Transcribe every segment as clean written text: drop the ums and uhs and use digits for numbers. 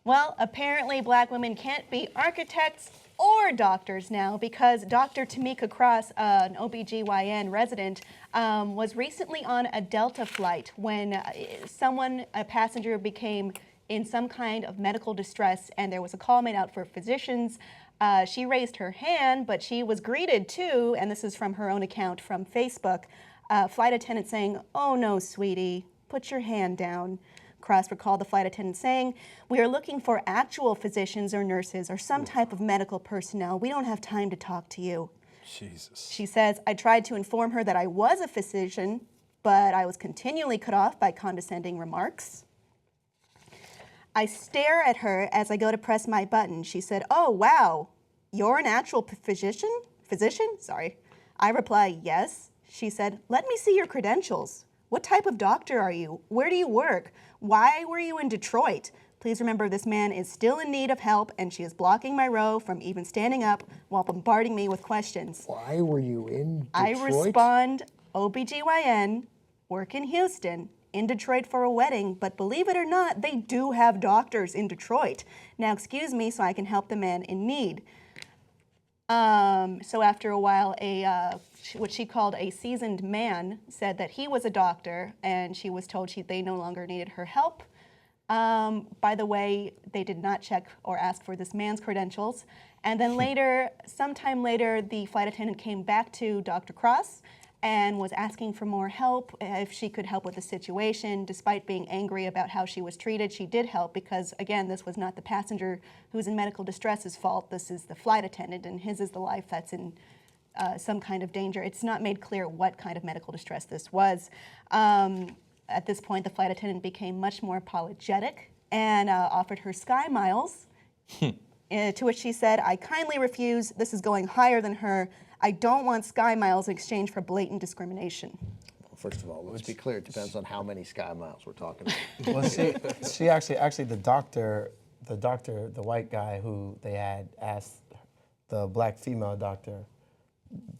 Well, apparently black women can't be architects or doctors now because Dr. Tamika Cross, an OBGYN resident, was recently on a Delta flight when a passenger became in some kind of medical distress and there was a call made out for physicians. She raised her hand, but she was greeted too, and this is from her own account from Facebook, flight attendant saying, "Oh no, sweetie, put your hand down." Cross recalled the flight attendant saying, "We are looking for actual physicians or nurses or some type of medical personnel. We don't have time to talk to you." Jesus. She says, "I tried to inform her that I was a physician, but I was continually cut off by condescending remarks. I stare at her as I go to press my button." She said, "Oh, wow, you're an actual physician? Sorry. I reply, "Yes." She said, "Let me see your credentials. What type of doctor are you? Where do you work? Why were you in Detroit? Please remember this man is still in need of help and she is blocking my row from even standing up while bombarding me with questions." Why were you in Detroit? I respond, "OBGYN, work in Houston, in Detroit for a wedding, but believe it or not, they do have doctors in Detroit. Now excuse me so I can help the man in need." So after a while, what she called a seasoned man said that he was a doctor, and she was told they no longer needed her help. By the way, they did not check or ask for this man's credentials. And then later, sometime later, the flight attendant came back to Dr. Cross and was asking for more help, if she could help with the situation. Despite being angry about how she was treated, she did help because, again, this was not the passenger who's in medical distress's fault. This is the flight attendant, and his is the life that's in some kind of danger. It's not made clear what kind of medical distress this was. At this point, the flight attendant became much more apologetic and offered her sky miles, to which she said, "I kindly refuse. This is going higher than her. I don't want sky miles in exchange for blatant discrimination." Well, first of all, let's be clear. It depends on how many sky miles we're talking about. Well, she actually the doctor, the white guy who they had asked the black female doctor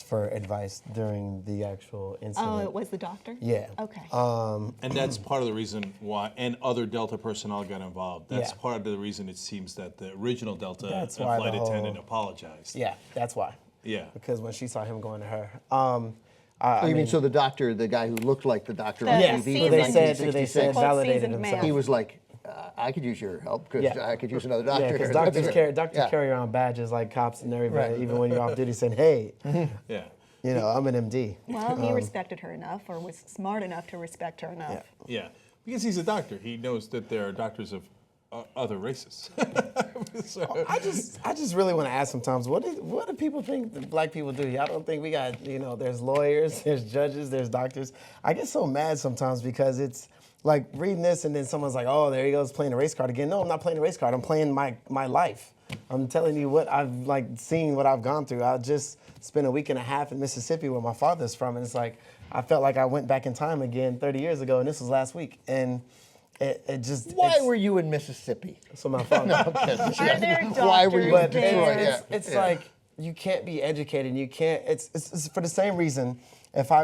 for advice during the actual incident. Oh, it was the doctor? Yeah. Okay. And that's part of the reason why, and other Delta personnel got involved. That's Yeah. part of the reason it seems that the original Delta That's why flight the whole- attendant apologized. Yeah, that's why. Yeah. Because when she saw him going to her. You mean so the doctor, the guy who looked like the doctor The on Yeah, TV seasoned- in they said 1966, Quote, validated seasoned himself. man. he was like, "I could use your help because Yeah. I could use another doctor." Yeah, because here." doctors Yeah. carry around badges like cops and everybody, Right. even when you're off duty, saying, "Hey, Yeah. you know, I'm an MD." Well, he respected her enough, or was smart enough to respect her enough. Yeah. Because he's a doctor. He knows that there are doctors of other races. So- I just really want to ask sometimes, what do people think that black people do? I don't think we got, there's lawyers, there's judges, there's doctors. I get so mad sometimes because it's like reading this and then someone's like, "Oh, there he goes playing a race card again." No, I'm not playing a race card. I'm playing my life. I'm telling you what I've seen, what I've gone through. I just spent a week and a half in Mississippi where my father's from, and it's like I felt like I went back in time again 30 years ago, and this was last week. And it just Why were you in Mississippi? so my father. Are there doctors Why were you in But Detroit? there? it's like you can't be educated. And you can't. It's for the same reason.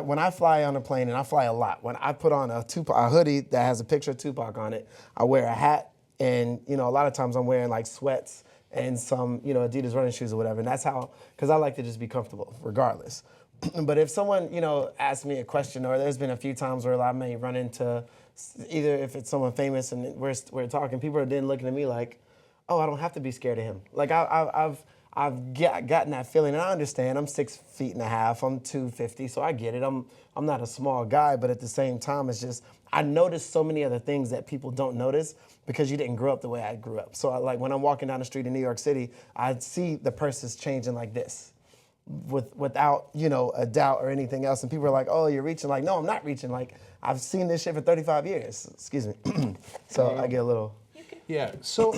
When I fly on a plane, and I fly a lot, when I put on a hoodie that has a picture of Tupac on it, I wear a hat, and a lot of times I'm wearing like sweats and some Adidas running shoes or whatever. And that's how, because I like to just be comfortable regardless. But if someone asks me a question, or there's been a few times where I may run into either if it's someone famous and we're talking, people are then looking at me like, "Oh, I don't have to be scared of him." Like I've gotten that feeling, and I understand. I'm 6'1.5". I'm 250, so I get it. I'm not a small guy, but at the same time, it's just I notice so many other things that people don't notice because you didn't grow up the way I grew up. So when I'm walking down the street in New York City, I see the purses changing like this, without a doubt or anything else, and people are like, "Oh, you're reaching." Like, no, I'm not reaching. Like, I've seen this shit for 35 years. Excuse me. So I get a little. Yeah. So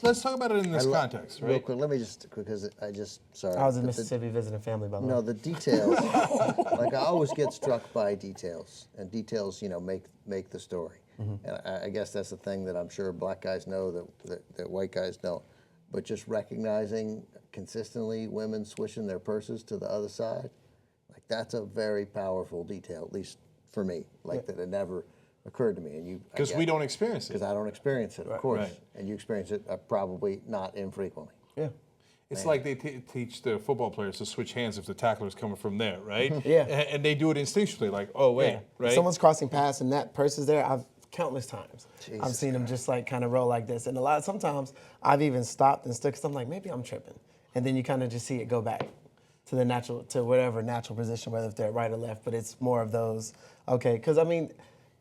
let's talk about it in this context, Real right? quick, let me because sorry. I was in Mississippi visiting family, by the way. No, the details. Like I always get struck by details, and details, make the story. Mm-hmm. And I guess that's the thing that I'm sure black guys know that white guys don't. But just recognizing consistently women swishing their purses to the other side, like that's a very powerful detail, at least for me. Like that it never occurred to me, and you Because we don't experience it. because I don't experience it, of course, Right. and you experience it probably not infrequently. Yeah. It's like they teach the football players to switch hands if the tackler's coming from there, right? Yeah. And they do it instinctually, like, oh, wait, Yeah. right? If someone's crossing paths and that person's there, I've countless times. I've Jesus seen them just like kind of roll like this. And sometimes I've even stopped and stood because I'm like, maybe I'm tripping. And then you kind of just see it go back to the natural, to whatever natural position, whether if they're right or left, but it's more of those, okay, because I mean,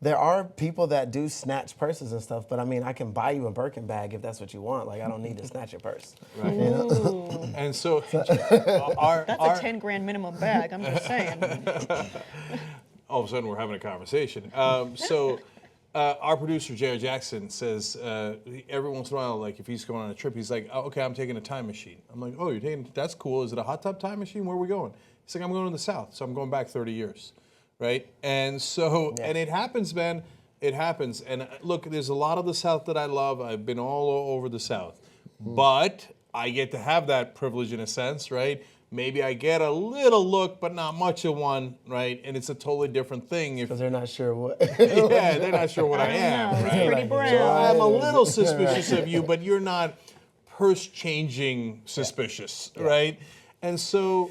there are people that do snatch purses and stuff, but I mean, I can buy you a Birkin bag if that's what you want. Like, I don't need to snatch your purse. Right. You know? And so That's a 10 grand minimum bag, I'm just saying. all of a sudden we're having a conversation. Our producer, Jared Jackson, says every once in a while, like if he's going on a trip, he's like, oh, okay, I'm taking a time machine. I'm like, oh, that's cool. Is it a hot tub time machine? Where are we going? He's like, I'm going to the South, so I'm going back 30 years, right? And so, and it happens, man. It happens. And look, there's a lot of the South that I love. I've been all over the South. But I get to have that privilege in a sense, right? Maybe I get a little look, but not much of one, right? And it's a totally different thing. Because they're not sure what. Yeah, they're not sure what I am, know, right? pretty brown. So I'm a little suspicious of you, but you're not purse-changing suspicious, right? And so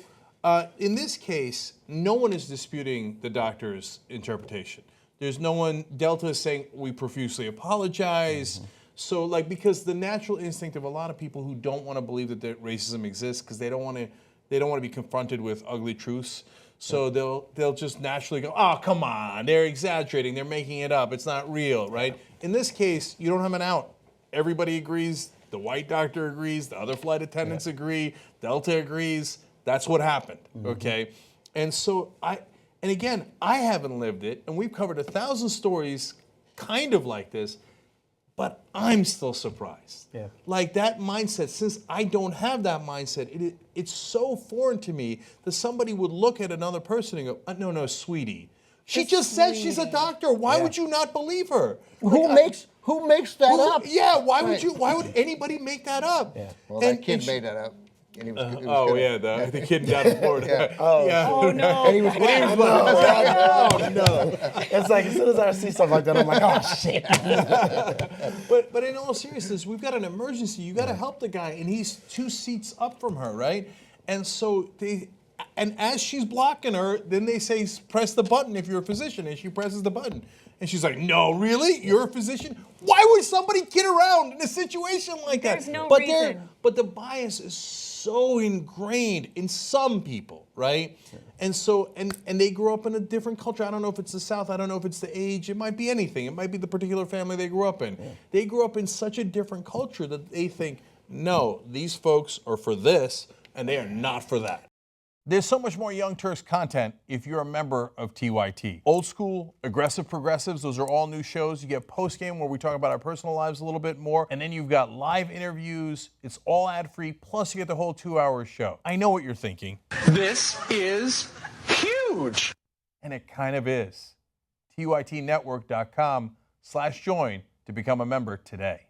in this case, no one is disputing the doctor's interpretation. There's no one, Delta is saying, we profusely apologize. So like, because the natural instinct of a lot of people who don't want to believe that racism exists, because they don't want to be confronted with ugly truths. So they'll just naturally go, oh, come on, they're exaggerating, they're making it up, it's not real, right? In this case, you don't have an out. Everybody agrees, the white doctor agrees, the other flight attendants agree, Delta agrees, that's what happened, okay? And so and again, I haven't lived it, and we've covered 1,000 stories kind of like this, but I'm still surprised. Yeah. Like that mindset, since I don't have that mindset, it's so foreign to me that somebody would look at another person and go, no, sweetie. She just said she's a doctor. Why would you not believe her? Who makes that up? Yeah, why would anybody make that up? Yeah. Well, that kid made that up. And he was The kid down in Florida. Oh, no. And he was No. It's like, as soon as I see stuff like that, I'm like, oh, shit. But in all seriousness, we've got an emergency. You got to help the guy, and he's 2 seats up from her, right? And so and as she's blocking her, then they say, press the button if you're a physician, and she presses the button. And she's like, no, really? You're a physician? Why would somebody kid around in a situation like that? There's no but reason. But the bias is so ingrained in some people, right? And so, and they grew up in a different culture. I don't know if it's the South. I don't know if it's the age. It might be anything. It might be the particular family they grew up in. Yeah. They grew up in such a different culture that they think, no, these folks are for this, and they are not for that. There's so much more Young Turks content if you're a member of TYT. Old School, Aggressive Progressives, those are all new shows. You get post-game where we talk about our personal lives a little bit more. And then you've got live interviews. It's all ad-free, plus you get the whole 2-hour show. I know what you're thinking. This is huge. And it kind of is. TYTnetwork.com/join to become a member today.